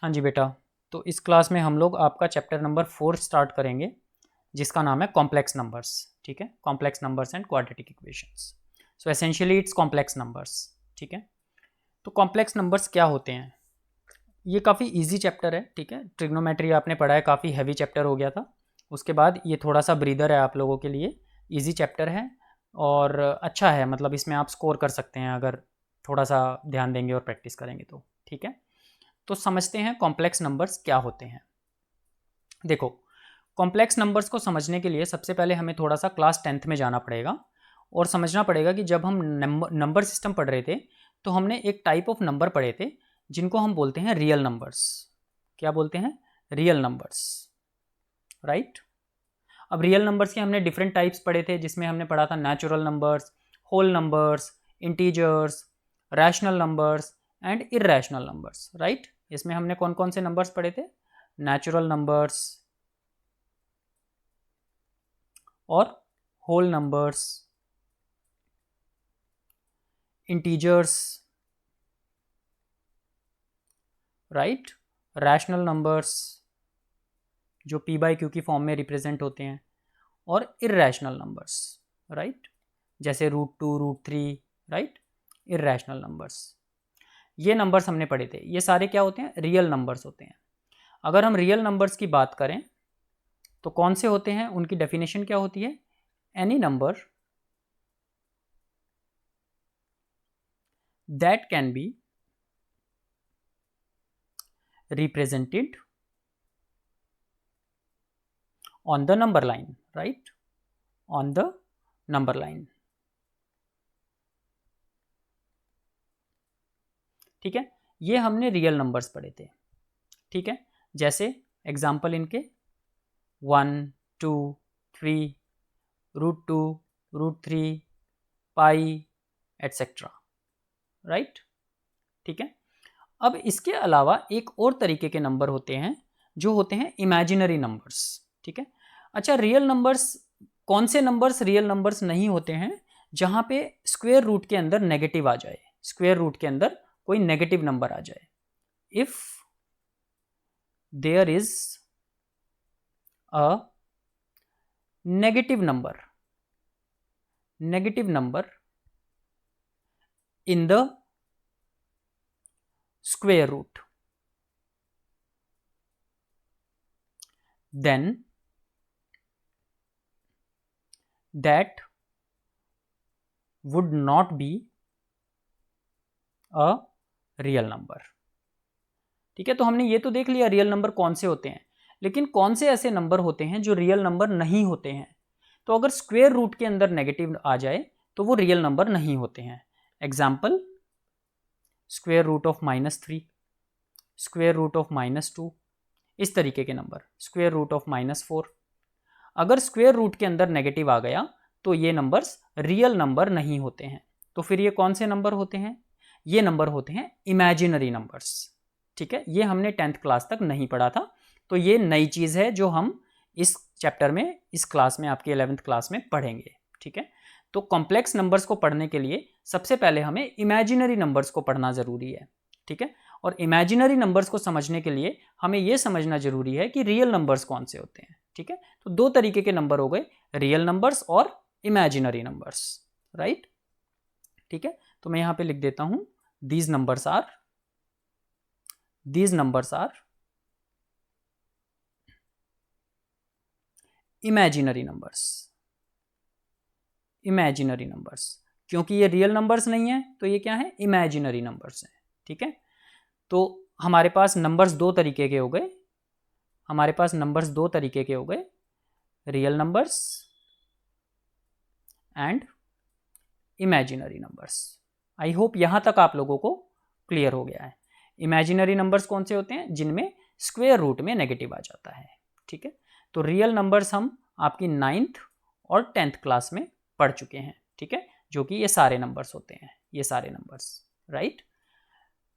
हाँ जी बेटा, तो इस क्लास में हम लोग आपका चैप्टर नंबर 4 स्टार्ट करेंगे, जिसका नाम है कॉम्प्लेक्स नंबर्स। ठीक है, complex numbers and quadratic equations. So essentially it's complex numbers. ठीक है, तो कॉम्प्लेक्स नंबर्स क्या होते हैं? ये काफ़ी इजी चैप्टर है। ठीक है, ट्रिग्नोमेट्री आपने पढ़ा है, काफ़ी हैवी चैप्टर हो गया था। उसके बाद ये थोड़ा सा ब्रीदर है आप लोगों के लिए, इजी चैप्टर है और अच्छा है, मतलब इसमें आप स्कोर कर सकते हैं अगर थोड़ा सा ध्यान देंगे और प्रैक्टिस करेंगे तो। ठीक है, तो समझते हैं कॉम्प्लेक्स नंबर्स क्या होते हैं। देखो, कॉम्प्लेक्स नंबर्स को समझने के लिए सबसे पहले हमें थोड़ा सा क्लास 10th में जाना पड़ेगा और समझना पड़ेगा कि जब हम नंबर सिस्टम पढ़ रहे थे तो हमने एक टाइप ऑफ नंबर पढ़े थे जिनको हम बोलते हैं रियल नंबर्स। क्या बोलते हैं? Real numbers, right. अब रियल नंबर्स के हमने डिफरेंट टाइप्स पढ़े थे, जिसमें हमने पढ़ा था natural numbers, whole numbers, integers, rational numbers and irrational numbers, right. इसमें हमने कौन कौन से नंबर्स पढ़े थे? नेचुरल नंबर्स और whole numbers, integers, right, rational numbers जो p बाई क्यू की फॉर्म में रिप्रेजेंट होते हैं, और इर्रेशनल नंबर्स, राइट, जैसे √2, √3, राइट, इर्रेशनल नंबर्स। ये नंबर्स हमने पढ़े थे। ये सारे क्या होते हैं? रियल नंबर्स होते हैं। अगर हम रियल नंबर्स की बात करें तो कौन से होते हैं, उनकी डेफिनेशन क्या होती है? Any number that can be represented on the number line, right, on the number line। ठीक है, ये हमने रियल नंबर्स पढ़े थे। ठीक है, जैसे एग्जाम्पल इनके 1, 2, 3, √2, √3, पाई एट्सेट्रा, राइट। ठीक है, अब इसके अलावा एक और तरीके के नंबर होते हैं जो होते हैं इमेजिनरी नंबर्स। ठीक है, अच्छा, रियल नंबर्स, कौन से नंबर्स रियल नंबर्स नहीं होते हैं? जहां पे स्क्वायर रूट के अंदर नेगेटिव आ जाए, स्क्वायर रूट के अंदर कोई नेगेटिव नंबर आ जाए। If there is a negative number in the square root, then that would not be a real number. ठीक है, तो हमने ये तो देख लिया रियल नंबर कौन से होते हैं, लेकिन कौन से ऐसे नंबर होते हैं जो रियल नंबर नहीं होते हैं? तो अगर स्क्वायर रूट के अंदर नेगेटिव आ जाए तो वो रियल नंबर नहीं होते हैं। Example, square root of -3, square root of -2, इस तरीके के नंबर, स्क्वायर रूट ऑफ -4। अगर स्क्वायर रूट के अंदर नेगेटिव आ गया तो ये नंबर्स रियल नंबर नहीं होते हैं। तो फिर ये कौन से नंबर होते हैं? ये नंबर होते हैं इमेजिनरी नंबर्स। ठीक है, ये हमने 10th क्लास तक नहीं पढ़ा था, तो ये नई चीज़ है जो हम इस चैप्टर में, इस क्लास में, आपकी 11th क्लास में पढ़ेंगे। ठीक है, तो कॉम्प्लेक्स नंबर्स को पढ़ने के लिए सबसे पहले हमें इमेजिनरी नंबर्स को पढ़ना ज़रूरी है। ठीक है, और इमेजिनरी नंबर्स को समझने के लिए हमें यह समझना जरूरी है कि रियल नंबर्स कौन से होते हैं। ठीक है, तो दो तरीके के नंबर हो गए, रियल नंबर्स और इमेजिनरी नंबर्स, राइट। ठीक है, तो मैं यहां पे लिख देता हूं, these numbers are imaginary numbers. क्योंकि ये रियल नंबर्स नहीं है तो ये क्या है? इमेजिनरी नंबर्स हैं। ठीक है, तो हमारे पास नंबर्स दो तरीके के हो गए, real numbers and imaginary numbers. I hope यहां तक आप लोगों को क्लियर हो गया है। इमेजिनरी नंबर्स कौन से होते हैं? जिनमें स्क्वायर रूट में नेगेटिव आ जाता है। ठीक है, तो रियल नंबर्स हम आपकी 9th और 10th क्लास में पढ़ चुके हैं। ठीक है, जो कि ये सारे नंबर्स होते हैं, ये सारे नंबर्स, राइट।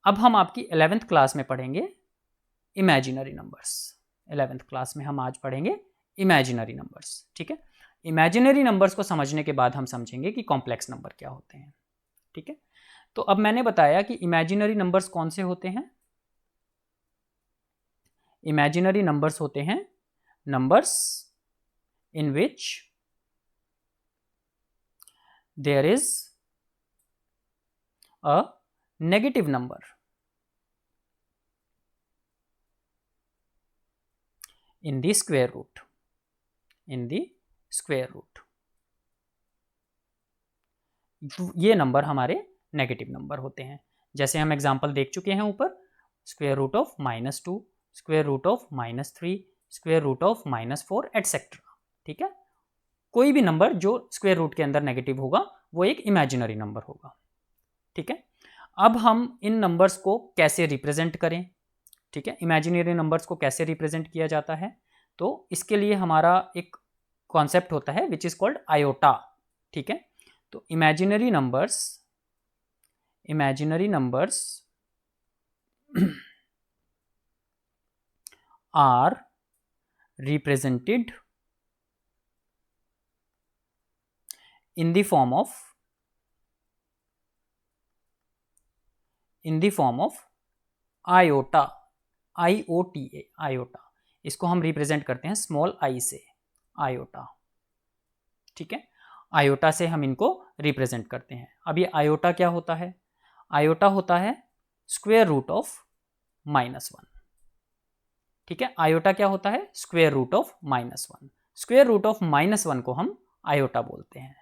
अब हम आपकी 11th क्लास में पढ़ेंगे इमेजिनरी नंबर्स। 11th क्लास में हम आज पढ़ेंगे इमेजिनरी नंबर्स। ठीक है, इमेजिनरी नंबर्स को समझने के बाद हम समझेंगे कि कॉम्प्लेक्स नंबर क्या होते हैं। ठीक है, तो अब मैंने बताया कि इमेजिनरी नंबर्स कौन से होते हैं। इमेजिनरी नंबर्स होते हैं numbers in which there is a negative number in the square root, in the square root. ये नंबर हमारे नेगेटिव नंबर होते हैं, जैसे हम एग्जांपल देख चुके हैं ऊपर, square root of -2, square root of -3, square root of -4 etcetera. ठीक है, कोई भी नंबर जो स्क्वायर रूट के अंदर नेगेटिव होगा वो एक इमेजिनरी नंबर होगा। ठीक है, अब हम इन नंबर्स को कैसे रिप्रेजेंट करें? ठीक है, इमेजिनरी नंबर्स को कैसे रिप्रेजेंट किया जाता है? तो इसके लिए हमारा एक कॉन्सेप्ट होता है विच इज कॉल्ड आयोटा। ठीक है, तो imaginary numbers are represented in the form of iota, IOTA, iota। इसको हम रिप्रेजेंट करते हैं स्मॉल आई से, आयोटा। ठीक है, आयोटा से हम इनको रिप्रेजेंट करते हैं। अब ये आयोटा क्या होता है? आयोटा होता है स्क्वायर रूट ऑफ -1। ठीक है, आयोटा क्या होता है? Square root of -1। Square root of -1 को हम आयोटा बोलते हैं।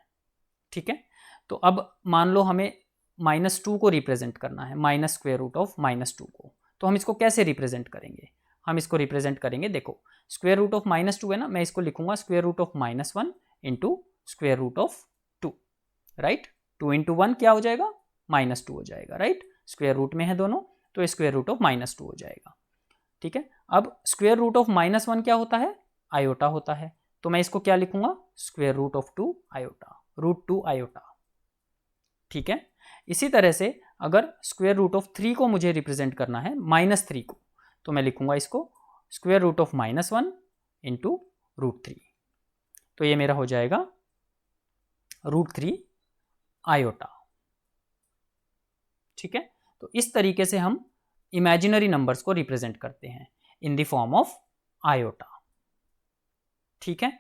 ठीक है, तो अब मान लो हमें -2 को रिप्रेजेंट करना है, माइनस स्क्वायर रूट ऑफ -2 को, तो हम इसको कैसे रिप्रेजेंट करेंगे? हम इसको रिप्रेजेंट करेंगे, देखो स्क्वायर रूट ऑफ -2 है ना, मैं इसको लिखूंगा square root of -1 into square root of 2, right. 2 into 1 क्या हो जाएगा? -2 हो जाएगा, राइट। स्क्वायर रूट में है दोनों, तो स्क्वायर रूट ऑफ -2 हो जाएगा। ठीक है, अब स्क्वायर रूट ऑफ -1 क्या होता है? आयोटा होता है, तो मैं इसको क्या लिखूंगा? Square root of 2 iota, √2 iota. ठीक है, इसी तरह से अगर स्क्वायर रूट ऑफ 3 को मुझे रिप्रेजेंट करना है, -3 को, तो मैं लिखूंगा इसको स्क्वायर रूट ऑफ -1 इंटू √3, तो ये मेरा हो जाएगा √3 आयोटा। ठीक है, तो इस तरीके से हम इमेजिनरी नंबर्स को रिप्रेजेंट करते हैं in the form of iota. ठीक है,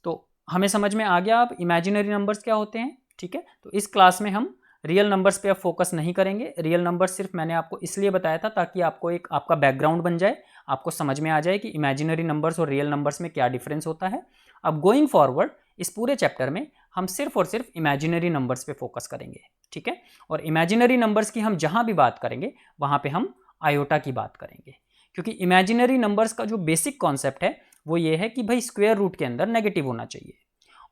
तो हमें समझ में आ गया अब इमेजिनरी नंबर्स क्या होते हैं। ठीक है, तो इस क्लास में हम रियल नंबर्स पे अब फोकस नहीं करेंगे। रियल नंबर्स सिर्फ मैंने आपको इसलिए बताया था ताकि आपको एक आपका बैकग्राउंड बन जाए, आपको समझ में आ जाए कि इमेजिनरी नंबर्स और रियल नंबर्स में क्या डिफरेंस होता है। अब गोइंग फॉरवर्ड इस पूरे चैप्टर में हम सिर्फ और सिर्फ इमेजिनरी नंबर्स पे फोकस करेंगे। ठीक है, और इमेजिनरी नंबर्स की हम जहां भी बात करेंगे वहां पे हम आयोटा की बात करेंगे, क्योंकि इमेजिनरी नंबर्स का जो बेसिक कॉन्सेप्ट है वो ये है कि भाई स्क्वायर रूट के अंदर नेगेटिव होना चाहिए,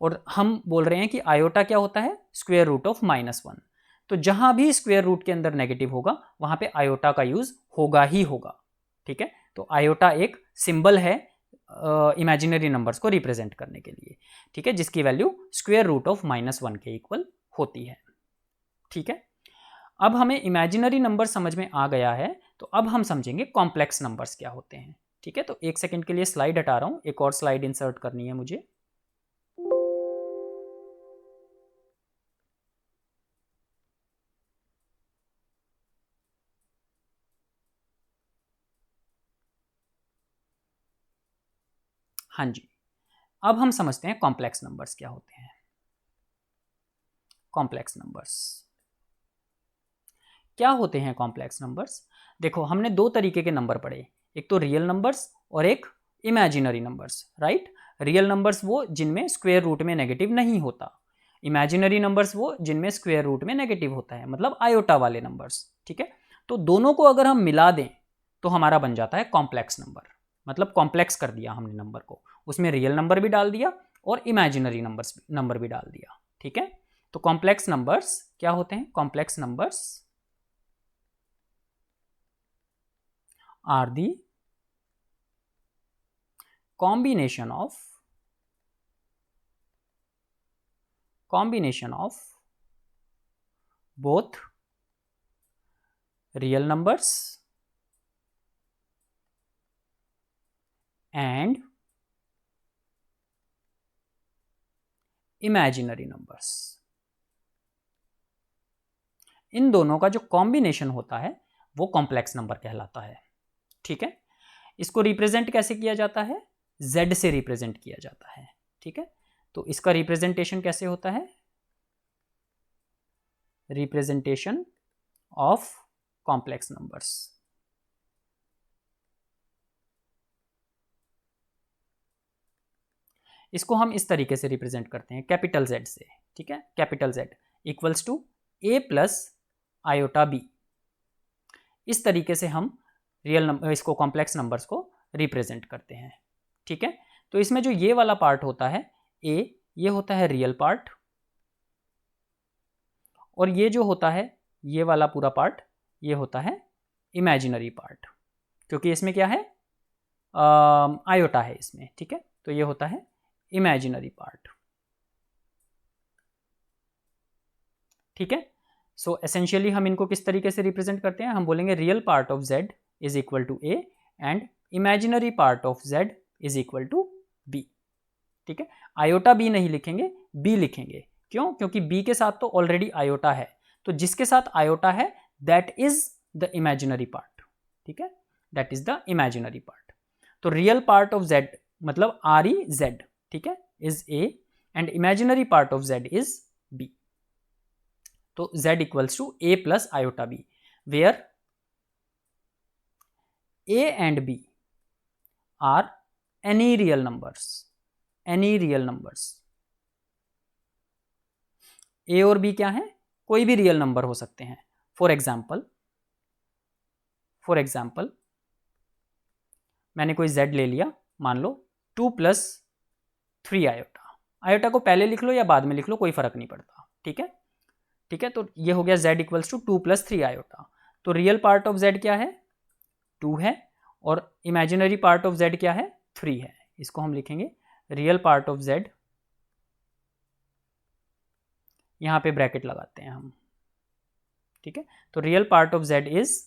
और हम बोल रहे हैं कि आयोटा क्या होता है? Square root of -1। तो जहां भी स्क्वायर रूट के अंदर नेगेटिव होगा वहां पे आयोटा का यूज होगा ही होगा। ठीक है, तो आयोटा एक सिंबल है इमेजिनरी नंबर्स को रिप्रेजेंट करने के लिए। ठीक है, जिसकी वैल्यू स्क्वायर रूट ऑफ -1 के इक्वल होती है। ठीक है, अब हमें इमेजिनरी नंबर समझ में आ गया है, तो अब हम समझेंगे कॉम्प्लेक्स नंबर्स क्या होते हैं। ठीक है, तो एक सेकंड के लिए स्लाइड हटा रहा हूं, एक और स्लाइड इंसर्ट करनी है मुझे। हाँ जी, अब हम समझते हैं कॉम्प्लेक्स नंबर्स क्या होते हैं। कॉम्प्लेक्स नंबर्स क्या होते हैं? कॉम्प्लेक्स नंबर्स, देखो हमने दो तरीके के नंबर पढ़े, एक तो रियल नंबर्स और एक imaginary numbers, right. Real numbers वो जिनमें स्क्वायर रूट में नेगेटिव नहीं होता, इमेजिनरी नंबर्स वो जिनमें स्क्वायर रूट में नेगेटिव होता है, मतलब आयोटा वाले नंबर्स। ठीक है, तो दोनों को अगर हम मिला दें तो हमारा बन जाता है कॉम्प्लेक्स नंबर, मतलब कॉम्प्लेक्स कर दिया हमने नंबर को, उसमें रियल नंबर भी डाल दिया और इमेजिनरी नंबर भी डाल दिया। ठीक है, तो कॉम्प्लेक्स नंबर्स क्या होते हैं? Complex numbers are the combination of both real numbers and imaginary numbers। इन दोनों का जो कॉम्बिनेशन होता है वो कॉम्प्लेक्स नंबर कहलाता है। ठीक है, इसको रिप्रेजेंट कैसे किया जाता है, z से रिप्रेजेंट किया जाता है, ठीक है। तो इसका रिप्रेजेंटेशन कैसे होता है, रिप्रेजेंटेशन ऑफ कॉम्प्लेक्स नंबर्स। इसको हम इस तरीके से रिप्रेजेंट करते हैं कैपिटल Z से, ठीक है। Capital Z equals to a plus iota b। इस तरीके से हम रियल नंबर, इसको कॉम्प्लेक्स नंबर्स को रिप्रेजेंट करते हैं, ठीक है। तो इसमें जो ये वाला पार्ट होता है a, ये होता है रियल पार्ट, और ये जो होता है ये वाला पूरा पार्ट, ये होता है इमेजिनरी पार्ट, क्योंकि इसमें क्या है, आयोटा है इसमें, ठीक है। तो ये होता है इमेजिनरी पार्ट, ठीक है। सो एसेंशियली हम इनको किस तरीके से रिप्रेजेंट करते हैं, हम बोलेंगे real part of z is equal to a and imaginary part of z is equal to b, ठीक है। आयोटा b नहीं लिखेंगे, b लिखेंगे, क्यों, क्योंकि b के साथ तो ऑलरेडी आयोटा है, तो जिसके साथ आयोटा है that is the imaginary part, ठीक है, that is the imaginary part. तो रियल पार्ट ऑफ z मतलब REZ, ठीक है, is a and imaginary part of z is b। तो z equals to a plus iota b, where a and b are any real numbers, any real numbers. a और b क्या है, कोई भी real number हो सकते हैं। For example मैंने कोई z ले लिया, मान लो 2 प्लस 3 आयोटा। आयोटा को पहले लिख लो या बाद में लिख लो, कोई फर्क नहीं पड़ता, ठीक है, ठीक है। तो ये हो गया z equals to 2 plus 3 iota. तो रियल पार्ट ऑफ z क्या है, 2 है, और इमेजिनरी पार्ट ऑफ z क्या है, 3 है। इसको हम लिखेंगे रियल पार्ट ऑफ z, यहाँ पे ब्रैकेट लगाते हैं हम, ठीक है। तो real part of z is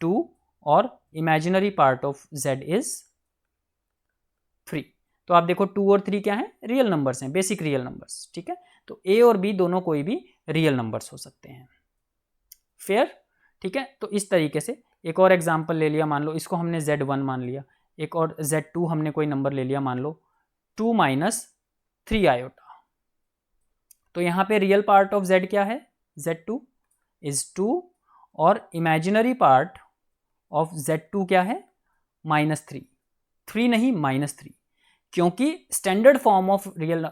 2 और imaginary part of z is 3। तो आप देखो 2 और 3 क्या है, रियल नंबर्स हैं, बेसिक रियल नंबर्स, ठीक है। तो a और b दोनों कोई भी रियल नंबर्स हो सकते हैं, फेयर, ठीक है। तो इस तरीके से एक और एग्जांपल ले लिया, मान लो इसको हमने z1 मान लिया, एक और z2 हमने कोई नंबर ले लिया, मान लो 2 माइनस 3 आयोटा। तो यहाँ पे रियल पार्ट ऑफ z क्या है, z2 इज 2 और इमेजिनरी पार्ट ऑफ z2 क्या है, -3, 3 नहीं -3, क्योंकि standard form of real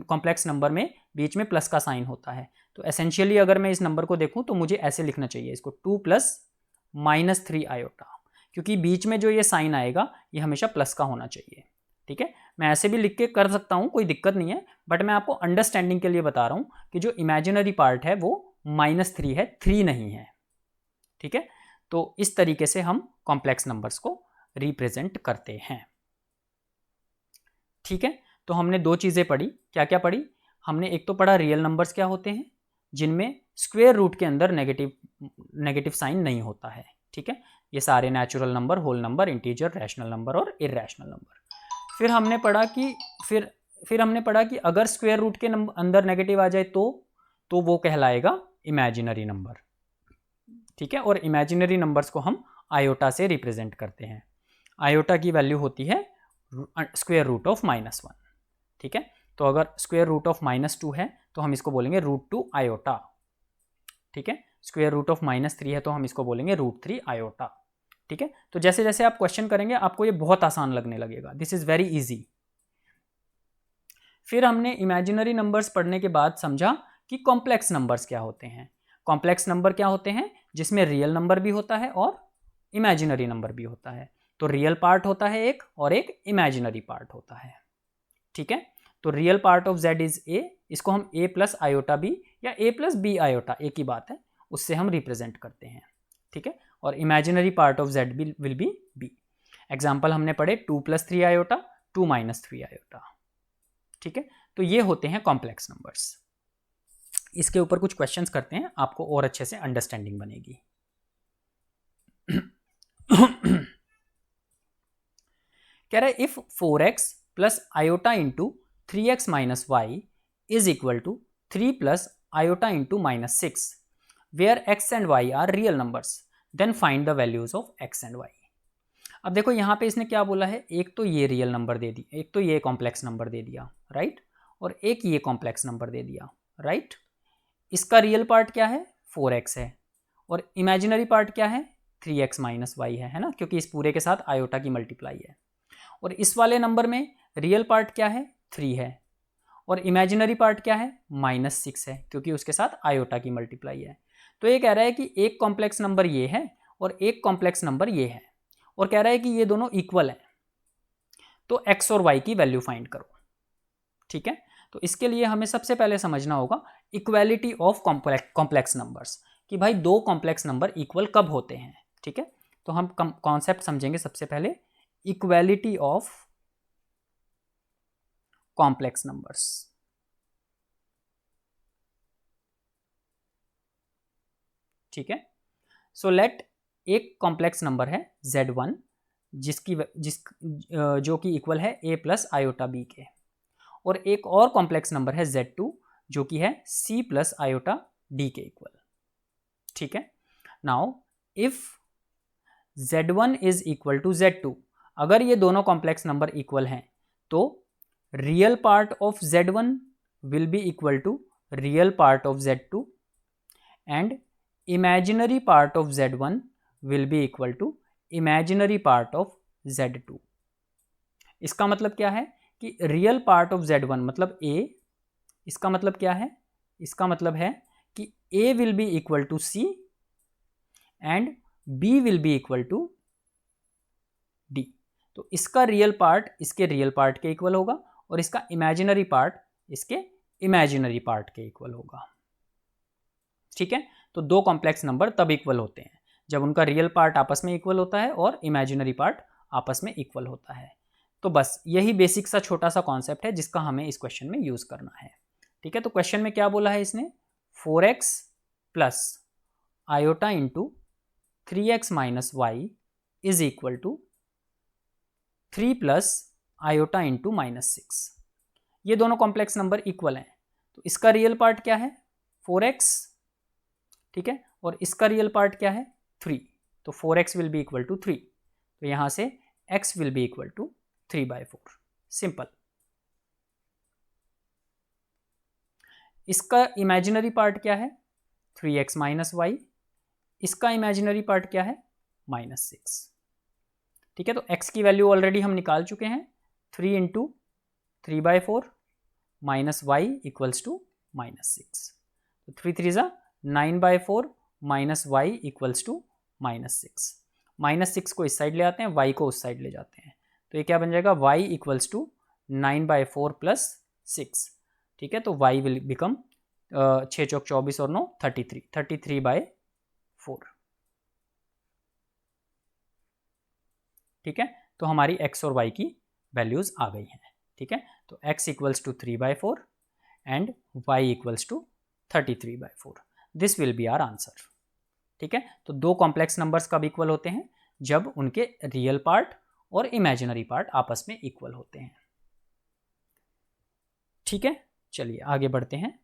complex number में बीच में प्लस का साइन होता है। तो एसेंशियली अगर मैं इस नंबर को देखूं तो मुझे ऐसे लिखना चाहिए इसको, 2 प्लस -3 आयोटा, क्योंकि बीच में जो ये साइन आएगा ये हमेशा प्लस का होना चाहिए, ठीक है। मैं ऐसे भी लिख के कर सकता हूँ, कोई दिक्कत नहीं है, बट मैं आपको अंडरस्टैंडिंग के लिए बता रहा हूँ कि जो इमेजिनरी पार्ट है वो -3 है, 3 नहीं है, ठीक है। तो इस तरीके से हम कॉम्प्लेक्स नंबर्स को रिप्रेजेंट करते हैं, ठीक है। तो हमने दो चीज़ें पढ़ी, क्या क्या पढ़ी हमने, एक तो पढ़ा रियल नंबर्स क्या होते हैं जिनमें स्क्वायर रूट के अंदर नेगेटिव साइन नहीं होता है, ठीक है। ये सारे natural number, whole number, integer, rational number और इरैशनल नंबर। फिर हमने पढ़ा कि अगर स्क्वायर रूट के अंदर नेगेटिव आ जाए तो वो कहलाएगा इमेजिनरी नंबर, ठीक है। और इमेजिनरी नंबर्स को हम आयोटा से रिप्रेजेंट करते हैं। आयोटा की वैल्यू होती है स्क्वायर रूट ऑफ -1, ठीक है। तो अगर स्क्वायर रूट ऑफ -2 है तो हम इसको बोलेंगे √2 आयोटा, ठीक है। स्क्वायर रूट ऑफ -3 है तो हम इसको बोलेंगे √3 आयोटा, ठीक है। तो जैसे जैसे आप क्वेश्चन करेंगे आपको ये बहुत आसान लगने लगेगा, दिस इज वेरी इजी। फिर हमने इमेजिनरी नंबर्स पढ़ने के बाद समझा कि कॉम्प्लेक्स नंबर्स क्या होते हैं। कॉम्प्लेक्स नंबर क्या होते हैं, जिसमें रियल नंबर भी होता है और इमेजिनरी नंबर भी होता है। तो रियल पार्ट होता है एक और एक इमेजिनरी पार्ट होता है, ठीक है। तो real part of z is a, इसको हम a प्लस आयोटा b या a प्लस b आयोटा, एक ही बात है, उससे हम रिप्रेजेंट करते हैं, ठीक है। और imaginary part of z will be b। Example हमने पढ़े 2 प्लस 3 आयोटा, 2 माइनस 3 आयोटा, ठीक है। तो ये होते हैं कॉम्प्लेक्स नंबर्स। इसके ऊपर कुछ क्वेश्चंस करते हैं, आपको और अच्छे से अंडरस्टैंडिंग बनेगी। कह रहा है if 4x plus iota into 3x minus y is equal to 3 plus iota into -6 where x and y are real numbers, then find the values of x and y। अब देखो यहाँ पे इसने क्या बोला है, एक तो ये रियल नंबर दे दी, एक तो ये कॉम्प्लेक्स नंबर दे दिया, राइट, और एक ये कॉम्प्लेक्स नंबर दे दिया, राइट। इसका रियल पार्ट क्या है, 4x है, और इमेजिनरी पार्ट क्या है, 3x माइनस वाई है ना, क्योंकि इस पूरे के साथ आयोटा की मल्टीप्लाई है। और इस वाले नंबर में रियल पार्ट क्या है, 3 है, और इमेजिनरी पार्ट क्या है, -6 है, क्योंकि उसके साथ आयोटा की मल्टीप्लाई है। तो ये कह रहा है कि एक कॉम्प्लेक्स नंबर ये है और एक कॉम्प्लेक्स नंबर ये है, और कह रहा है कि ये दोनों इक्वल हैं, तो x और y की वैल्यू फाइंड करो। ठीक है, तो इसके लिए हमें सबसे पहले समझना होगा इक्वालिटी ऑफ कॉम्प्लेक्स नंबर्स, कि भाई दो कॉम्प्लेक्स नंबर इक्वल कब होते हैं। ठीक है, तो हम कॉन्सेप्ट समझेंगे सबसे पहले, इक्वालिटी ऑफ कॉम्प्लेक्स नंबर्स। ठीक है, सो लेट एक कॉम्प्लेक्स नंबर है z1 जो कि इक्वल है a प्लस आयोटा b के, और एक और कॉम्प्लेक्स नंबर है z2 जो कि है c प्लस आयोटा d के इक्वल। ठीक है, now if z1 is equal to z2, अगर ये दोनों कॉम्प्लेक्स नंबर इक्वल हैं तो real part of z1 will be equal to real part of z2 and imaginary part of z1 will be equal to imaginary part of z2। इसका मतलब क्या है कि रियल पार्ट ऑफ z1 मतलब a, इसका मतलब क्या है, इसका मतलब है कि a will be equal to c and b will be equal to d। तो इसका रियल पार्ट इसके रियल पार्ट के इक्वल होगा और इसका इमेजिनरी पार्ट इसके इमेजिनरी पार्ट के इक्वल होगा। ठीक है, तो दो कॉम्प्लेक्स नंबर तब इक्वल होते हैं जब उनका रियल पार्ट आपस में इक्वल होता है और इमेजिनरी पार्ट आपस में इक्वल होता है। तो बस यही बेसिक सा छोटा सा कॉन्सेप्ट है जिसका हमें इस क्वेश्चन में यूज करना है। ठीक है, तो क्वेश्चन में क्या बोला है इसने, 4x plus iota into 3x minus y is equal to 3 plus iota into -6। ये दोनों कॉम्प्लेक्स नंबर इक्वल हैं, तो इसका रियल पार्ट क्या है, 4x। ठीक है, और इसका रियल पार्ट क्या है, 3, तो 4x will be equal to 3, तो यहां से x will be equal to 3/4। Simple. इसका इमेजिनरी पार्ट क्या है, 3x माइनस वाई, इसका इमेजिनरी पार्ट क्या है, -6। ठीक है, तो x की वैल्यू ऑलरेडी हम निकाल चुके हैं, 3 into 3/4 minus y equals to -6, तो 3 3 ज़ा 9/4 माइनस वाई इक्वल्स टू -6। -6 को इस साइड ले आते हैं, y को उस साइड ले जाते हैं, तो ये क्या बन जाएगा, y इक्वल्स टू 9/4 प्लस 6। ठीक है, तो y विल बिकम 6 चौक 24 और 9 33/4। ठीक है, तो हमारी x और y की वैल्यूज आ गई हैं। ठीक है, तो x equals to 3/4 and y equals to 33/4। This will be our answer. ठीक है, तो दो कॉम्प्लेक्स नंबर्स कब इक्वल होते हैं, जब उनके रियल पार्ट और इमेजिनरी पार्ट आपस में इक्वल होते हैं। ठीक है, चलिए आगे बढ़ते हैं।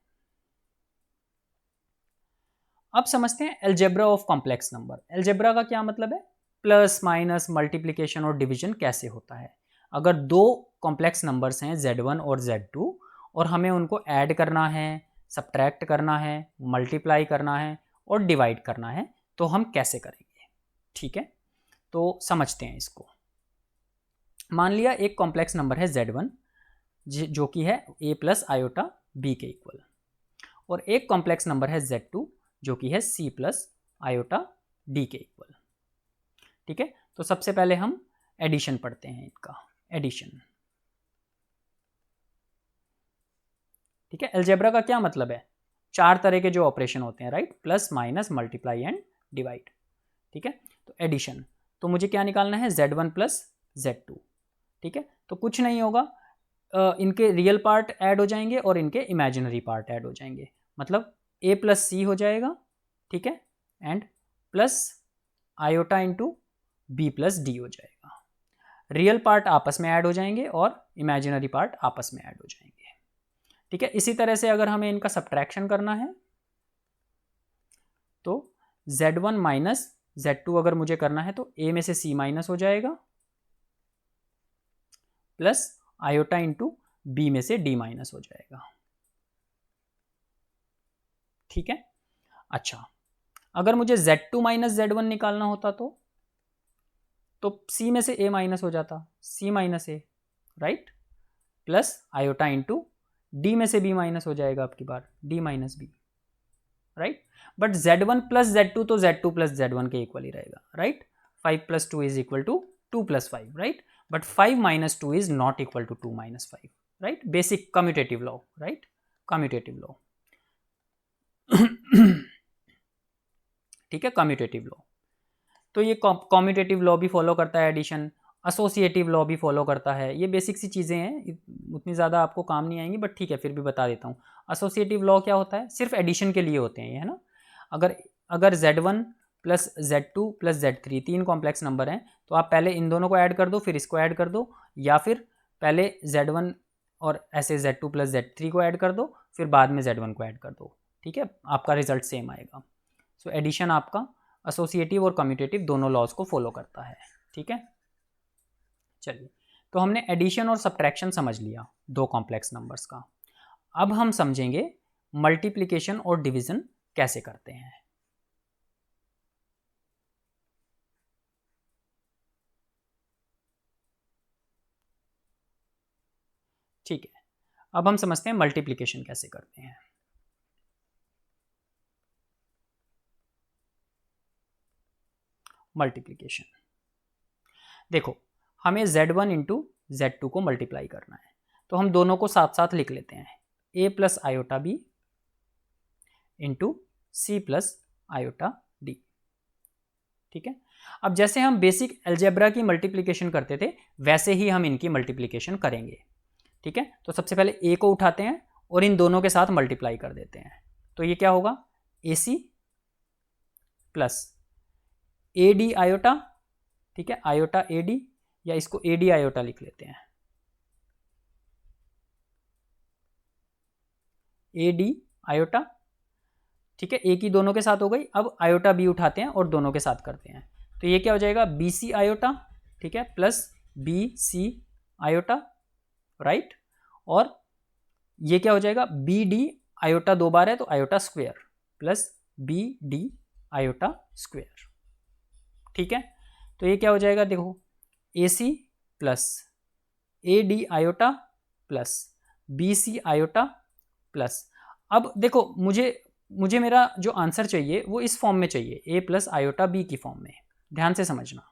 अब समझते हैं algebra of complex number. Algebra का क्या मतलब है, प्लस माइनस मल्टीप्लिकेशन और डिवीजन कैसे होता है। अगर दो कॉम्प्लेक्स नंबर्स हैं z1 और z2 और हमें उनको ऐड करना है, सब्ट्रैक्ट करना है, मल्टीप्लाई करना है और डिवाइड करना है, तो हम कैसे करेंगे। ठीक है, तो समझते हैं इसको। मान लिया एक कॉम्प्लेक्स नंबर है z1 जो कि है a प्लस आयोटा b के इक्वल, और एक कॉम्प्लेक्स नंबर है z2 जो कि है c प्लस आयोटा d के इक्वल। ठीक है, तो सबसे पहले हम एडिशन पढ़ते हैं, इनका एडिशन। ठीक है, अलजेब्रा का क्या मतलब है, चार तरह के जो ऑपरेशन होते हैं, right, plus minus multiply and divide. ठीक है, तो एडिशन, तो मुझे क्या निकालना है, z1 प्लस z2। ठीक है, तो कुछ नहीं होगा, इनके रियल पार्ट ऐड हो जाएंगे और इनके इमेजिनरी पार्ट ऐड हो जाएंगे, मतलब a प्लस सी हो जाएगा। ठीक है, and plus iota into b plus d हो जाएगा। रियल पार्ट आपस में ऐड हो जाएंगे और इमेजिनरी पार्ट आपस में ऐड हो जाएंगे। ठीक है, इसी तरह से अगर हमें इनका सब्ट्रैक्शन करना है तो z1 माइनस z2 अगर मुझे करना है तो a में से c माइनस हो जाएगा प्लस आयोटा इंटू बी में से डी माइनस हो जाएगा। ठीक है। अच्छा, अगर मुझे Z2 माइनस Z1 निकालना होता तो C में से A माइनस हो जाता, C minus A, right, plus iota into d में से B माइनस हो जाएगा आपकी बार, D minus B, right. But Z1 प्लस Z2 तो Z2 प्लस Z1 के इक्वल ही रहेगा, right. 5 plus 2 is equal to 2 plus 5, right. But 5 minus 2 is not equal to 2 minus 5, right. Basic commutative law, right, commutative law. ठीक है, commutative law. तो ये commutative law भी फॉलो करता है एडिशन, एसोसिएटिव लॉ भी फॉलो करता है। ये बेसिक सी चीज़ें हैं, उतनी ज़्यादा आपको काम नहीं आएंगी, बट ठीक है फिर भी बता देता हूँ। एसोसिएटिव लॉ क्या होता है, सिर्फ एडिशन के लिए होते हैं ये, है ना। अगर Z1 प्लस Z2 प्लस Z3 तीन कॉम्प्लेक्स नंबर हैं तो आप पहले इन दोनों को ऐड कर दो, फिर इसको ऐड कर दो, या फिर पहले Z1 और ऐसे Z2 प्लस Z3 को ऐड कर दो, फिर बाद में Z1 को ऐड कर दो। ठीक है, आपका रिजल्ट सेम आएगा। सो एडिशन आपका एसोसिएटिव और कम्यूटेटिव दोनों लॉज को फॉलो करता है। ठीक है, चलिए, तो हमने एडिशन और सब्ट्रैक्शन समझ लिया दो कॉम्प्लेक्स नंबर्स का। अब हम समझेंगे मल्टीप्लिकेशन और डिवीजन कैसे करते हैं। ठीक है, अब हम समझते हैं मल्टीप्लिकेशन कैसे करते हैं। मल्टीप्लिकेशन देखो, हमें Z1 इंटू Z2 को मल्टीप्लाई करना है, तो हम दोनों को साथ साथ लिख लेते हैं, A plus iota B into C plus iota D। ठीक है, अब जैसे हम बेसिक अलजेब्रा की मल्टीप्लिकेशन करते थे वैसे ही हम इनकी मल्टीप्लिकेशन करेंगे। ठीक है, तो सबसे पहले A को उठाते हैं और इन दोनों के साथ मल्टीप्लाई कर देते हैं, तो ये क्या होगा, AC प्लस AD आयोटा। ठीक है, आयोटा AD, या इसको AD आयोटा लिख लेते हैं, AD आयोटा। ठीक है, A की दोनों के साथ हो गई, अब आयोटा B उठाते हैं और दोनों के साथ करते हैं, तो ये क्या हो जाएगा, BC आयोटा। ठीक है, प्लस BC आयोटा, राइट, और ये क्या हो जाएगा, BD आयोटा दो बार है तो iota square, plus BD iota square. ठीक है, तो ये क्या हो जाएगा, देखो, AC plus AD iota plus BC iota plus, अब देखो मुझे मेरा जो आंसर चाहिए वो इस फॉर्म में चाहिए, A प्लस आयोटा B की फॉर्म में, ध्यान से समझना।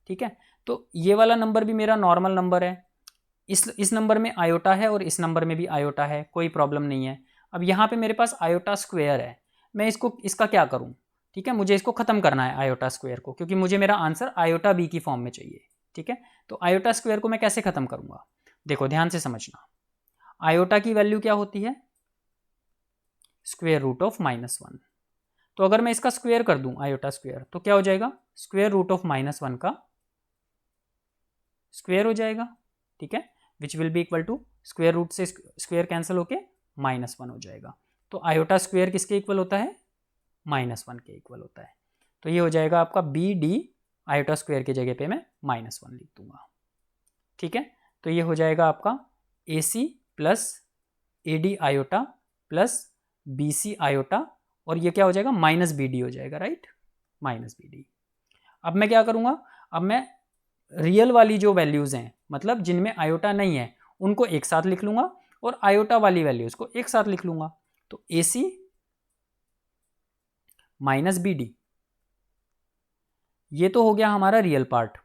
ठीक है, तो ये वाला नंबर भी मेरा नॉर्मल नंबर है, इस नंबर में आयोटा है और इस नंबर में भी आयोटा है, कोई प्रॉब्लम नहीं है। अब यहाँ पे मेरे पास आयोटा स्क्वायर है, मैं इसका क्या करूँ। ठीक है, मुझे इसको ख़त्म करना है आयोटा स्क्वायर को, क्योंकि मुझे मेरा आंसर आयोटा B की फॉर्म में चाहिए। ठीक है, तो आयोटा स्क्वायर को मैं कैसे ख़त्म करूँगा, देखो ध्यान से समझना। आयोटा की वैल्यू क्या होती है, स्क्वायर रूट ऑफ -1, तो अगर मैं इसका स्क्वायर कर दूं आयोटा स्क्वायर तो क्या हो जाएगा, स्क्वायर रूट ऑफ -1 का स्क्वायर हो जाएगा। ठीक है, which will be equal to, square root से स्क्वायर कैंसिल होके -1 हो जाएगा, तो आयोटा स्क्वायर किसके इक्वल होता है, -1 के इक्वल होता है। तो ये हो जाएगा आपका BD, आयोटा स्क्वायर की जगह पे मैं -1 लिख दूंगा। ठीक है, तो ये हो जाएगा आपका AC plus AD iota plus BC iota, और ये क्या हो जाएगा, -BD हो जाएगा, राइट, -BD। अब मैं क्या करूँगा, अब मैं रियल वाली जो वैल्यूज़ हैं, मतलब जिनमें आयोटा नहीं है, उनको एक साथ लिख लूँगा और आयोटा वाली वैल्यूज़ को एक साथ लिख लूँगा, तो AC -BD, ये तो हो गया हमारा रियल पार्ट,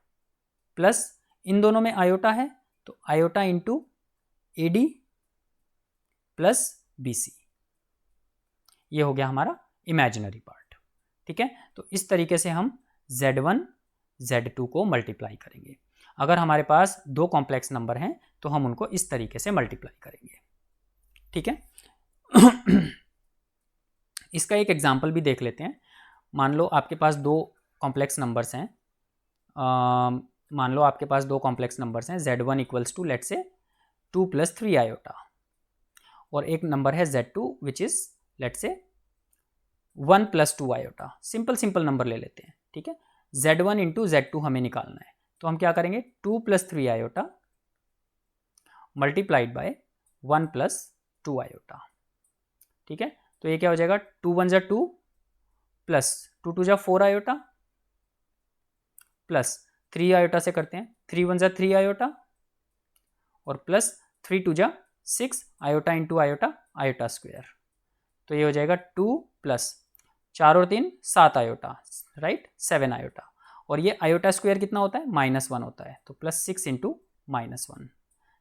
प्लस इन दोनों में आयोटा है तो iota into AD plus BC, ये हो गया हमारा इमेजिनरी पार्ट। ठीक है, तो इस तरीके से हम Z1 Z2 को मल्टीप्लाई करेंगे। अगर हमारे पास दो कॉम्प्लेक्स नंबर हैं तो हम उनको इस तरीके से मल्टीप्लाई करेंगे। ठीक है, इसका एक एग्जाम्पल भी देख लेते हैं। मान लो आपके पास दो कॉम्प्लेक्स नंबर्स हैं, मान लो आपके पास दो कॉम्प्लेक्स नंबर्स हैं, Z1 इक्वल्स टू लेट से 2 + 3 आयोटा, और एक नंबर है Z2 विच इज़ लेट से 1 + 2 आयोटा। सिंपल नंबर ले लेते हैं। ठीक है, Z1 इंटू Z2 हमें निकालना है, तो हम क्या करेंगे, 2 + 3 iota multiplied by 1 plus 2 iota. ठीक है, तो ये क्या हो जाएगा, 2 1 जा 2 प्लस 2 2 जा 4 आयोटा प्लस 3 आयोटा से करते हैं, 3 1 जा 3 आयोटा और प्लस 3 2 जा 6 iota into iota, iota square. तो ये हो जाएगा 2 प्लस 4 और 3 7 आयोटा, राइट, 7 आयोटा। और ये आयोटा स्क्वायर कितना होता है, -1 होता है, तो plus 6 into -1।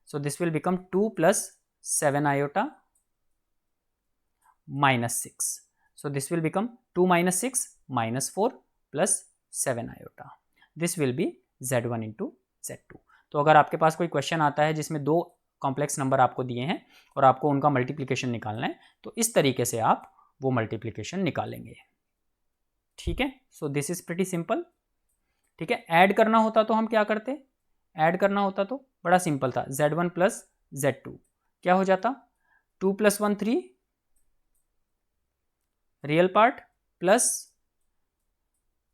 So this will become 2 plus 7 iota -6. So this will become 2 minus 6 minus 4 plus 7 iota. This will be Z1 into Z2. तो अगर आपके पास कोई क्वेश्चन आता है जिसमें दो कॉम्प्लेक्स नंबर आपको दिए हैं और आपको उनका मल्टीप्लिकेशन निकालना है, तो इस तरीके से आप वो मल्टीप्लिकेशन निकालेंगे। ठीक है, so this is pretty simple. ठीक है, ऐड करना होता तो हम क्या करते, ऐड करना होता तो बड़ा सिंपल था, Z1 प्लस Z2 क्या हो जाता, 2 + 1 3 real part plus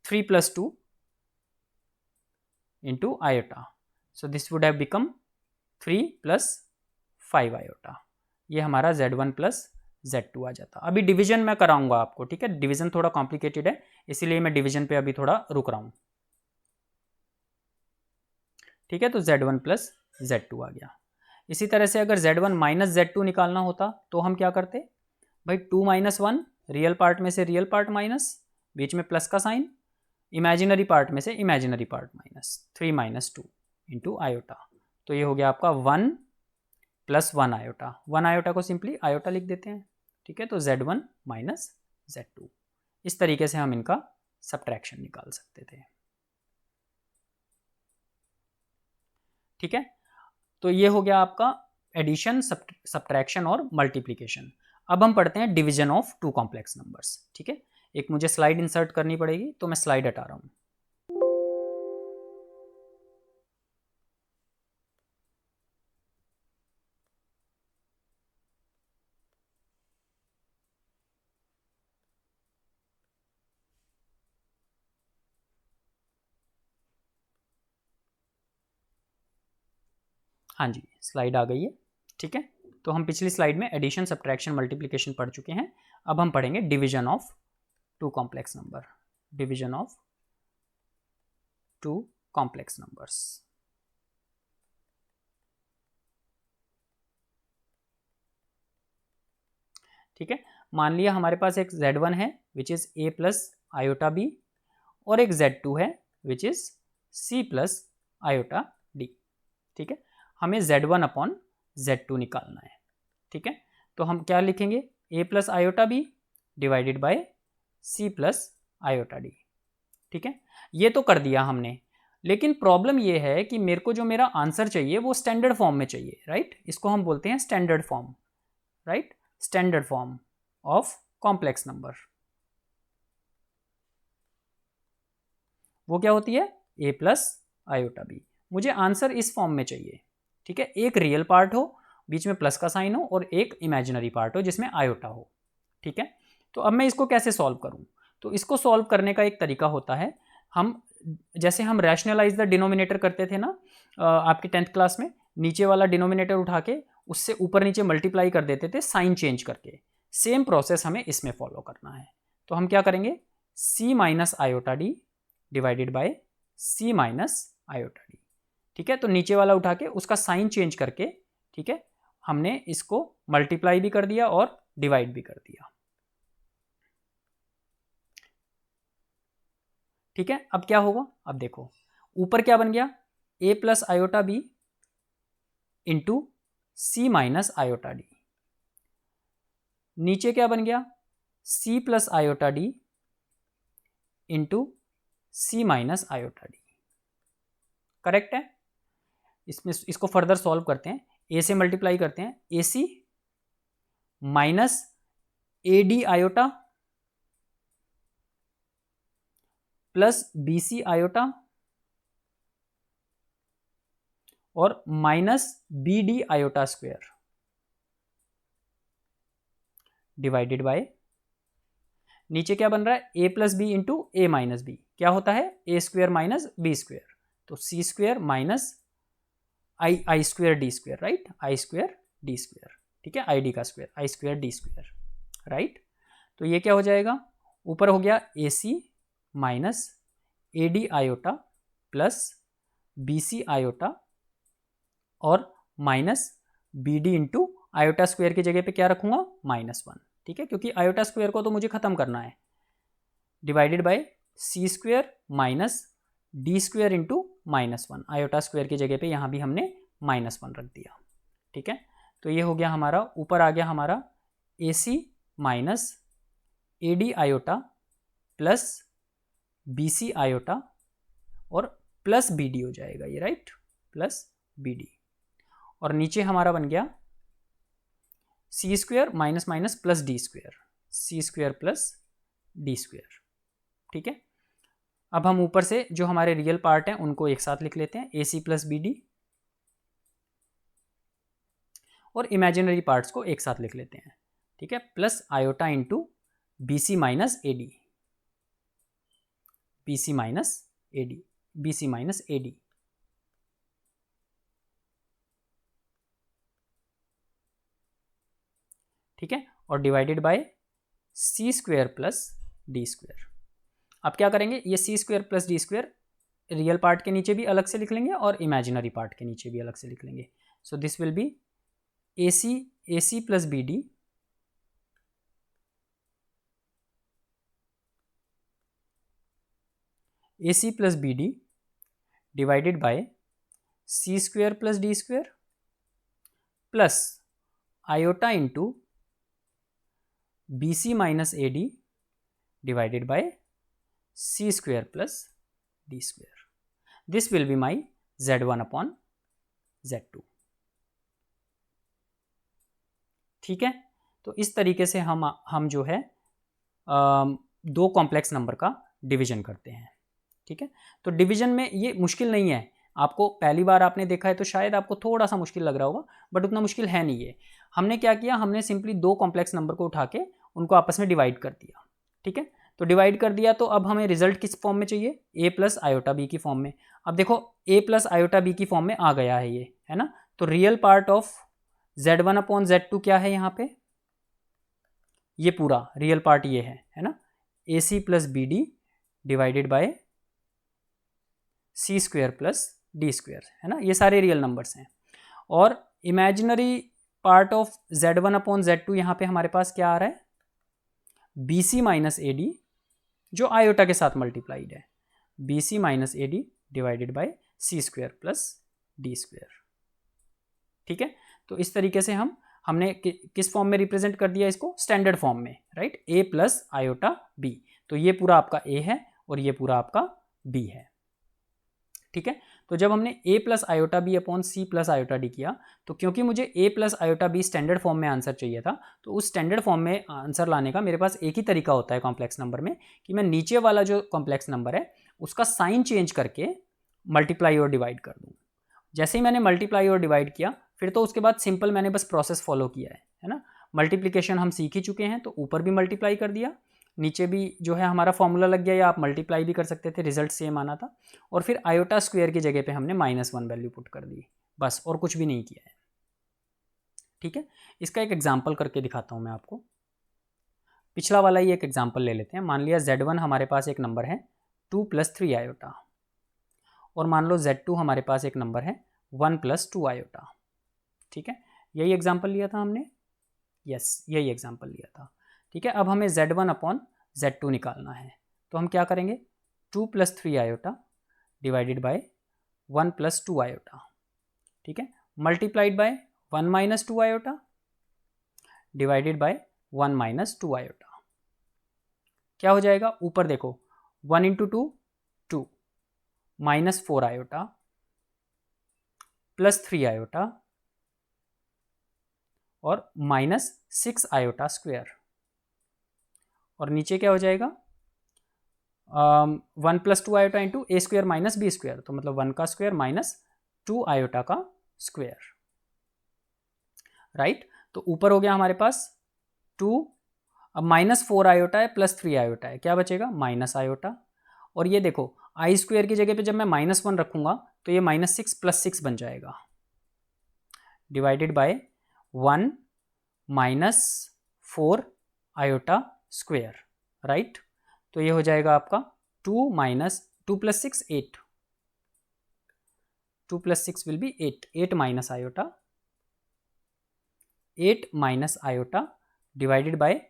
3 + 2 into iota. So this would have become 3 + 5 iota. ये हमारा Z1 प्लस Z2 आ जाता। अभी डिवीजन मैं कराऊंगा आपको, ठीक है, डिवीजन थोड़ा कॉम्प्लिकेटेड है, इसीलिए मैं डिवीजन पे अभी थोड़ा रुक रहा हूं। ठीक है, तो Z1 प्लस Z2 आ गया। इसी तरह से अगर Z1 माइनस Z2 निकालना होता तो हम क्या करते भाई, 2 - 1 रियल पार्ट में से रियल पार्ट माइनस, बीच में प्लस का साइन, इमेजिनरी पार्ट में से imaginary part minus, 3 - 2 into iota. तो ये हो गया आपका 1 + 1 आयोटा। 1 आयोटा को सिंपली आयोटा लिख देते हैं। ठीक है, तो Z1 माइनस Z2, इस तरीके से हम इनका सब्ट्रैक्शन निकाल सकते थे। ठीक है, तो ये हो गया आपका एडिशन, सब्ट्रैक्शन और मल्टीप्लिकेशन। अब हम पढ़ते हैं division of two complex numbers. ठीक है, एक मुझे स्लाइड इंसर्ट करनी पड़ेगी, तो मैं स्लाइड हटा रहा हूं। हाँ जी, स्लाइड आ गई है। ठीक है, तो हम पिछली स्लाइड में एडिशन, सब्ट्रैक्शन, मल्टीप्लिकेशन पढ़ चुके हैं। अब हम पढ़ेंगे division of two complex number, division of two complex numbers. ठीक है, मान लिया हमारे पास एक Z1 है which is A plus iota B, और एक Z2 है which is C plus iota D। ठीक है, हमें Z1 अपॉन Z2 निकालना है। ठीक है, तो हम क्या लिखेंगे, A plus iota B divided by C plus iota D। ठीक है, ये तो कर दिया हमने, लेकिन प्रॉब्लम ये है कि मेरे को जो मेरा आंसर चाहिए वो स्टैंडर्ड फॉर्म में चाहिए, राइट। इसको हम बोलते हैं standard form, right, standard form of complex number. वो क्या होती है, A प्लस आयोटा B। मुझे आंसर इस फॉर्म में चाहिए। ठीक है, एक रियल पार्ट हो, बीच में प्लस का साइन हो, और एक इमेजिनरी पार्ट हो जिसमें आयोटा हो। ठीक है, तो अब मैं इसको कैसे सॉल्व करूं, तो इसको सॉल्व करने का एक तरीका होता है, हम जैसे हम रैशनलाइज द डिनोमिनेटर करते थे ना आपके 10th क्लास में, नीचे वाला डिनोमिनेटर उठा के उससे ऊपर नीचे मल्टीप्लाई कर देते थे साइन चेंज करके। सेम प्रोसेस हमें इसमें फॉलो करना है। तो हम क्या करेंगे, C minus iota D divided by C minus iota D। ठीक है, तो नीचे वाला उठा के उसका साइन चेंज करके, ठीक है, हमने इसको मल्टीप्लाई भी कर दिया और डिवाइड भी कर दिया। ठीक है, अब क्या होगा, अब देखो ऊपर क्या बन गया, A plus iota B into C minus iota D। नीचे क्या बन गया, C plus iota D into C minus iota D। Correct है, इसमें इसको फर्दर सॉल्व करते हैं, A से मल्टीप्लाई करते हैं, AC minus AD iota plus BC iota और minus BD iota square divided by, नीचे क्या बन रहा है, A plus B into A minus B, क्या होता है A square minus B square, तो C square minus I square D square, right, I square D square, ठीक है, आई डी का square, I square D square, right. तो ये क्या हो जाएगा, ऊपर हो गया ए सी माइनस ए D iota plus B C iota और minus B D into iota square की जगह पे क्या रखूंगा, -1, ठीक है, क्योंकि आयोटा स्क्वेयर को तो मुझे खत्म करना है, divided by C square minus d square into -1, iota square की जगह पे यहाँ भी हमने -1 रख दिया, ठीक है। तो ये हो गया हमारा, ऊपर आ गया हमारा A C minus A D iota plus B C iota और प्लस बी डी हो जाएगा ये, राइट, प्लस बी डी, और नीचे हमारा बन गया C square minus minus plus D square, C square plus D square, ठीक है। अब हम ऊपर से जो हमारे रियल पार्ट हैं उनको एक साथ लिख लेते हैं, A C plus B D, और इमेजिनरी पार्ट्स को एक साथ लिख लेते हैं, ठीक है, plus iota into B C minus ए डी, बी सी माइनस ए डी, बी सी माइनस ए डी, ठीक है, और divided by C square plus D square. अब क्या करेंगे, ये C square plus D square real part के नीचे भी अलग से लिख लेंगे और इमेजिनरी पार्ट के नीचे भी अलग से लिख लेंगे। So this will be a C plus B d a C plus B D divided by C square plus D square plus iota into B C minus A d divided by C square plus D square. This will be my z1 upon z2, ठीक है। तो इस तरीके से हम जो है दो कॉम्प्लेक्स नंबर का डिवीजन करते हैं, ठीक है। तो डिवीजन में ये मुश्किल नहीं है, आपको पहली बार आपने देखा है तो शायद आपको थोड़ा सा मुश्किल लग रहा होगा, बट उतना मुश्किल है नहीं है। हमने क्या किया, हमने सिंपली दो कॉम्प्लेक्स नंबर को उठा के उनको आपस में डिवाइड कर दिया, ठीक है। तो डिवाइड कर दिया, तो अब हमें रिजल्ट किस फॉर्म में चाहिए, ए प्लस आयोटा बी की फॉर्म में। अब देखो ए प्लस आयोटा बी की फॉर्म में आ गया है ये, है ना। तो real part of z1 upon z2 क्या है यहाँ पे, ये पूरा रियल पार्ट ये है ना, A C plus B D divided by C square plus D square, है ना, ये सारे रियल नंबर्स हैं। और imaginary part of z1 upon z2 यहाँ पे हमारे पास क्या आ रहा है, बी सी माइनस ए डी जो आयोटा के साथ मल्टीप्लाइड है, b C minus A d divided by C square plus D square, ठीक है। तो इस तरीके से हमने किस फॉर्म में रिप्रेजेंट कर दिया इसको, स्टैंडर्ड फॉर्म में, राइट, ए प्लस आयोटा बी। तो ये पूरा आपका ए है और ये पूरा आपका बी है, ठीक है। तो जब हमने a plus iota b upon c plus iota d किया, तो क्योंकि मुझे a plus iota b standard form में आंसर चाहिए था, तो उस स्टैंडर्ड फॉर्म में आंसर लाने का मेरे पास एक ही तरीका होता है कॉम्प्लेक्स नंबर में, कि मैं नीचे वाला जो कॉम्प्लेक्स नंबर है उसका साइन चेंज करके मल्टीप्लाई और डिवाइड कर दूँ। जैसे ही मैंने मल्टीप्लाई और डिवाइड किया, फिर तो उसके बाद सिंपल मैंने बस प्रोसेस फॉलो किया है ना। मल्टीप्लिकेशन हम सीख ही चुके हैं, तो ऊपर भी मल्टीप्लाई कर दिया, नीचे भी जो है हमारा फॉर्मूला लग गया, या आप मल्टीप्लाई भी कर सकते थे, रिजल्ट सेम आना था। और फिर आयोटा स्क्वायर की जगह पे हमने -1 वैल्यू पुट कर दी, बस, और कुछ भी नहीं किया है, ठीक है। इसका एक एग्जांपल करके दिखाता हूँ मैं आपको। पिछला वाला ही एक एग्जांपल ले लेते हैं। मान लिया z1 हमारे पास एक नंबर है 2 + 3 आयोटा, और मान लो z2 हमारे पास एक नंबर है 1 + 2 आयोटा, ठीक है। यही एग्जाम्पल लिया था हमने, यस, यही एग्जाम्पल लिया था, ठीक है। अब हमें z1 अपॉन z2 निकालना है, तो हम क्या करेंगे, 2 + 3 आयोटा डिवाइडेड बाय 1 + 2 आयोटा, ठीक है, multiplied by 1 - 2 iota divided by 1 - 2 iota. क्या हो जाएगा, ऊपर देखो 1 × 2 2 -4 आयोटा प्लस 3 आयोटा और -6 आयोटा स्क्वायर, और नीचे क्या हो जाएगा 1 + 2 आयोटा इंटू ए स्क्वायर माइनस बी स्क्वायर, तो मतलब 1 का स्क्वायर माइनस 2 आयोटा का स्क्वायर, राइट। तो ऊपर हो गया हमारे पास 2, अब -4 आयोटा है प्लस 3 आयोटा है, क्या बचेगा माइनस आयोटा। और ये देखो आई स्क्वायर की जगह पे जब मैं -1 रखूंगा तो ये -6 + 6 बन जाएगा, divided by 1 minus 4 iota square, right. तो ये हो जाएगा आपका 2 minus 2 plus 6 8, 2 plus 6 will be 8, 8 minus iota, 8 minus iota divided by,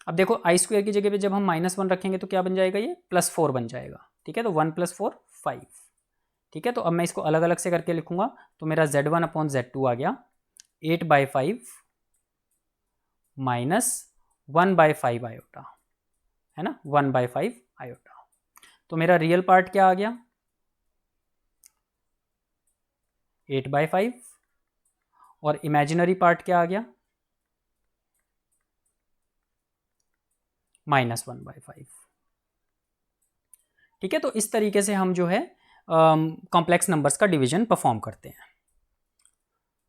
अब देखो आई स्क्वायर की जगह पे जब हम -1 रखेंगे तो क्या बन जाएगा, ये +4 बन जाएगा, ठीक है। तो 1 + 4 5, ठीक है। तो अब मैं इसको अलग अलग से करके लिखूंगा, तो मेरा Z1/Z2 आ गया 8/5 माइनस 1/5 आयोटा, है ना, 1/5 आयोटा। तो मेरा रियल पार्ट क्या आ गया 8/5 और इमेजिनरी पार्ट क्या आ गया -1/5, ठीक है। तो इस तरीके से हम जो है कॉम्प्लेक्स नंबर्स का डिवीजन परफॉर्म करते हैं,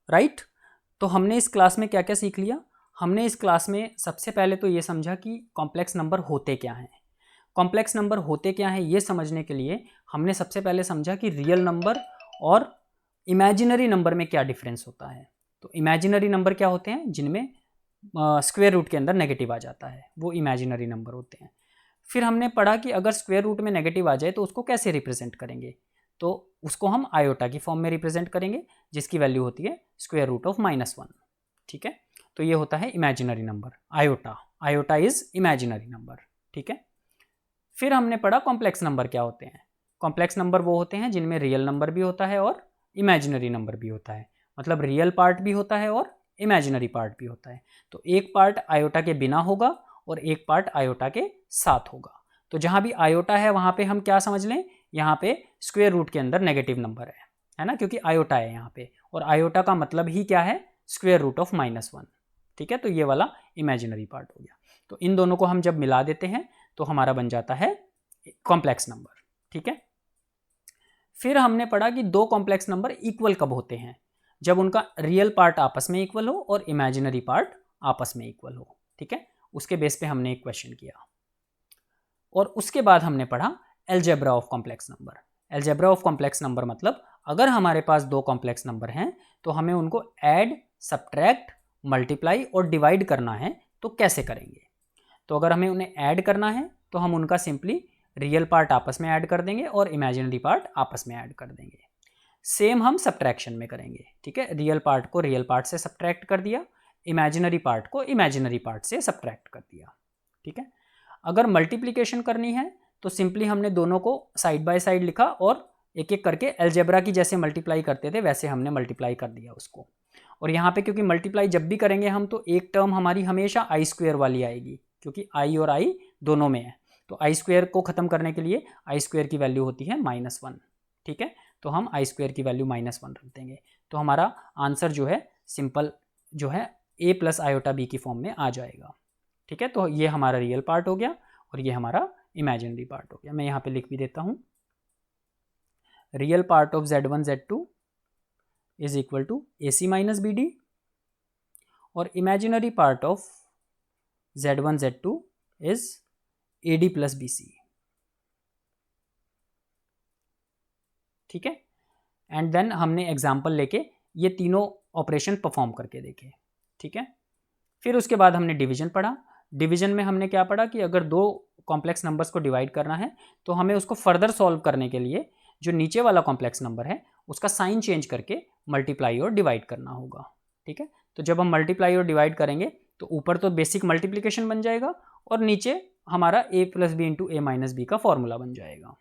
राइट। तो हमने इस क्लास में क्या क्या सीख लिया, हमने इस क्लास में सबसे पहले तो ये समझा कि कॉम्प्लेक्स नंबर होते क्या हैं। कॉम्प्लेक्स नंबर होते क्या हैं ये समझने के लिए हमने सबसे पहले समझा कि रियल नंबर और इमेजिनरी नंबर में क्या डिफरेंस होता है। तो इमेजिनरी नंबर क्या होते हैं, जिनमें स्क्वायर रूट के अंदर नेगेटिव आ जाता है, वो इमेजिनरी नंबर होते हैं। फिर हमने पढ़ा कि अगर स्क्वायर रूट में नेगेटिव आ जाए तो उसको कैसे रिप्रेजेंट करेंगे, तो उसको हम आयोटा की फॉर्म में रिप्रेजेंट करेंगे, जिसकी वैल्यू होती है स्क्वायर रूट ऑफ -1, ठीक है। तो ये होता है imaginary number, iota, iota is imaginary number, ठीक है। फिर हमने पढ़ा कॉम्प्लेक्स नंबर क्या होते हैं। कॉम्प्लेक्स नंबर वो होते हैं जिनमें रियल नंबर भी होता है और इमेजिनरी नंबर भी होता है, मतलब रियल पार्ट भी होता है और इमेजिनरी पार्ट भी होता है। तो एक पार्ट आयोटा के बिना होगा और एक पार्ट आयोटा के साथ होगा। तो जहां भी आयोटा है वहां पे हम क्या समझ लें, यहाँ पे स्क्वायर रूट के अंदर नेगेटिव नंबर है ना, क्योंकि आयोटा है यहाँ पे, और आयोटा का मतलब ही क्या है, स्क्वायर रूट ऑफ -1, ठीक है। तो ये वाला इमेजिनरी पार्ट हो गया। तो इन दोनों को हम जब मिला देते हैं तो हमारा बन जाता है कॉम्प्लेक्स नंबर, ठीक है। फिर हमने पढ़ा कि दो कॉम्प्लेक्स नंबर इक्वल कब होते हैं, जब उनका रियल पार्ट आपस में इक्वल हो और इमेजिनरी पार्ट आपस में इक्वल हो, ठीक है। उसके बेस पे हमने एक क्वेश्चन किया, और उसके बाद हमने पढ़ा algebra of complex number. Algebra of complex number मतलब अगर हमारे पास दो कॉम्प्लेक्स नंबर हैं तो हमें उनको ऐड, सब्ट्रैक्ट, मल्टीप्लाई और डिवाइड करना है, तो कैसे करेंगे। तो अगर हमें उन्हें ऐड करना है तो हम उनका सिंपली रियल पार्ट आपस में ऐड कर देंगे और इमेजिनरी पार्ट आपस में ऐड कर देंगे। सेम हम सब्ट्रैक्शन में करेंगे, ठीक है। रियल पार्ट को रियल पार्ट से सब्ट्रैक्ट कर दिया, इमेजिनरी पार्ट को इमेजिनरी पार्ट से सब्ट्रैक्ट कर दिया, ठीक है। अगर मल्टीप्लिकेशन करनी है तो सिंपली हमने दोनों को साइड बाय साइड लिखा और एक एक करके अलजेब्रा की जैसे मल्टीप्लाई करते थे वैसे हमने मल्टीप्लाई कर दिया उसको। और यहाँ पे क्योंकि मल्टीप्लाई जब भी करेंगे हम तो एक टर्म हमारी हमेशा आई स्क्वायर वाली आएगी, क्योंकि आई और आई दोनों में है। तो आई स्क्वायर को खत्म करने के लिए आई स्क्वायर की वैल्यू होती है -1, ठीक है। तो हम आई स्क्वायर की वैल्यू -1 रख देंगे, तो हमारा आंसर जो है सिंपल जो है a + आयोटा b की फॉर्म में आ जाएगा, ठीक है। तो ये हमारा रियल पार्ट हो गया और ये हमारा इमेजिनरी पार्ट हो गया। मैं यहाँ पे लिख भी देता हूँ, real part of Z1 Z2 is equal to AC - BD और imaginary part of Z1 Z2 is AD + BC, ठीक है। एंड देन हमने एग्जाम्पल लेके ये तीनों ऑपरेशन परफॉर्म करके देखे, ठीक है। फिर उसके बाद हमने डिवीजन पढ़ा। डिवीजन में हमने क्या पढ़ा कि अगर दो कॉम्प्लेक्स नंबर्स को डिवाइड करना है तो हमें उसको फर्दर सॉल्व करने के लिए जो नीचे वाला कॉम्प्लेक्स नंबर है उसका साइन चेंज करके मल्टीप्लाई और डिवाइड करना होगा, ठीक है। तो जब हम मल्टीप्लाई और डिवाइड करेंगे तो ऊपर तो बेसिक मल्टीप्लिकेशन बन जाएगा और नीचे हमारा a + b × a - b का फॉर्मूला बन जाएगा,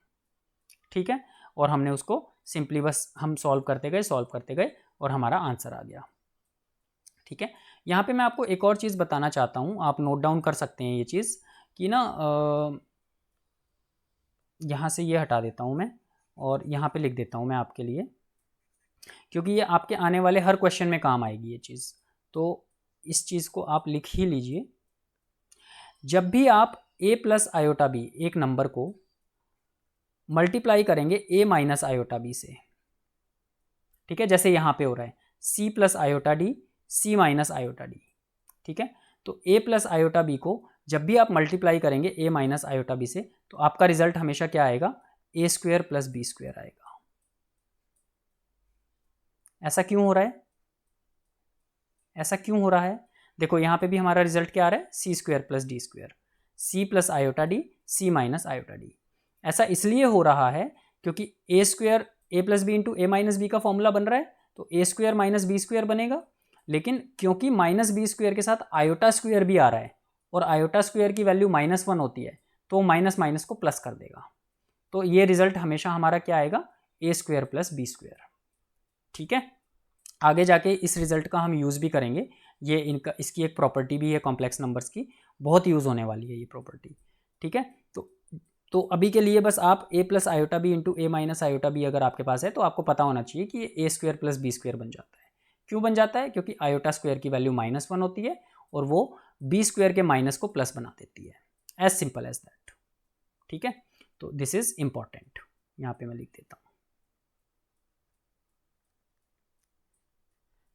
ठीक है। और हमने उसको सिंपली बस हम सॉल्व करते गए और हमारा आंसर आ गया, ठीक है। यहाँ पे मैं आपको एक और चीज़ बताना चाहता हूँ, आप नोट डाउन कर सकते हैं ये चीज़ कि ना यहाँ से ये हटा देता हूँ मैं और यहाँ पे लिख देता हूँ मैं आपके लिए, क्योंकि ये आपके आने वाले हर क्वेश्चन में काम आएगी ये चीज़। तो इस चीज़ को आप लिख ही लीजिए। जब भी आप a + आयोटा b एक नंबर को मल्टीप्लाई करेंगे a - आयोटा b से, ठीक है, जैसे यहाँ पे हो रहा है c + iota d, c - iota d, ठीक है। तो a + आयोटा b को जब भी आप मल्टीप्लाई करेंगे a - आयोटा b से तो आपका रिजल्ट हमेशा क्या आएगा, a² + b² आएगा। ऐसा क्यों हो रहा है, ऐसा क्यों हो रहा है? देखो यहाँ पे भी हमारा रिजल्ट क्या आ रहा है, C square plus D square, C plus iota D, C minus iota D. ऐसा इसलिए हो रहा है क्योंकि A square A plus B into A minus B का फॉर्मूला बन रहा है, तो A square minus B square बनेगा, लेकिन क्योंकि माइनस बी स्क्वायर के साथ आयोटा स्क्वायर भी आ रहा है और आयोटा स्क्वायर की वैल्यू -1 होती है, तो माइनस माइनस को प्लस कर देगा। तो ये रिजल्ट हमेशा हमारा क्या आएगा, ए स्क्वायर प्लस बी स्क्वायर। ठीक है, आगे जाके इस रिजल्ट का हम यूज़ भी करेंगे, ये इनका इसकी एक प्रॉपर्टी भी है कॉम्प्लेक्स नंबर्स की, बहुत यूज़ होने वाली है ये प्रॉपर्टी। ठीक है, तो अभी के लिए बस आप ए plus iota B into A minus iota B अगर आपके पास है तो आपको पता होना चाहिए कि ये ए स्क्वायर प्लस बी स्क्वायर बन जाता है। क्यों बन जाता है? क्योंकि आयोटा स्क्वायर की वैल्यू -1 होती है और वो बी स्क्वायर के माइनस को प्लस बना देती है, एज सिंपल एज दैट। ठीक है, तो दिस इज इंपॉर्टेंट, यहाँ पे मैं लिख देता हूँ।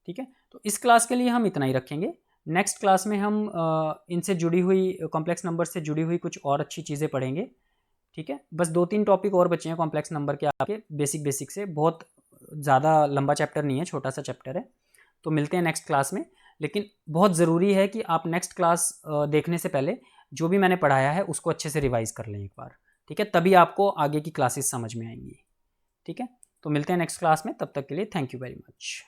ठीक है, तो इस क्लास के लिए हम इतना ही रखेंगे। नेक्स्ट क्लास में हम इनसे जुड़ी हुई कॉम्प्लेक्स नंबर से जुड़ी हुई कुछ और अच्छी चीज़ें पढ़ेंगे। ठीक है, बस 2-3 टॉपिक और बचे हैं कॉम्प्लेक्स नंबर के आपके बेसिक से, बहुत ज़्यादा लंबा चैप्टर नहीं है, छोटा सा चैप्टर है। तो मिलते हैं नेक्स्ट क्लास में, लेकिन बहुत ज़रूरी है कि आप नेक्स्ट क्लास देखने से पहले जो भी मैंने पढ़ाया है उसको अच्छे से रिवाइज़ कर लें एक बार। ठीक है, तभी आपको आगे की क्लासेस समझ में आएंगी। ठीक है, तो मिलते हैं नेक्स्ट क्लास में, तब तक के लिए थैंक यू वेरी मच।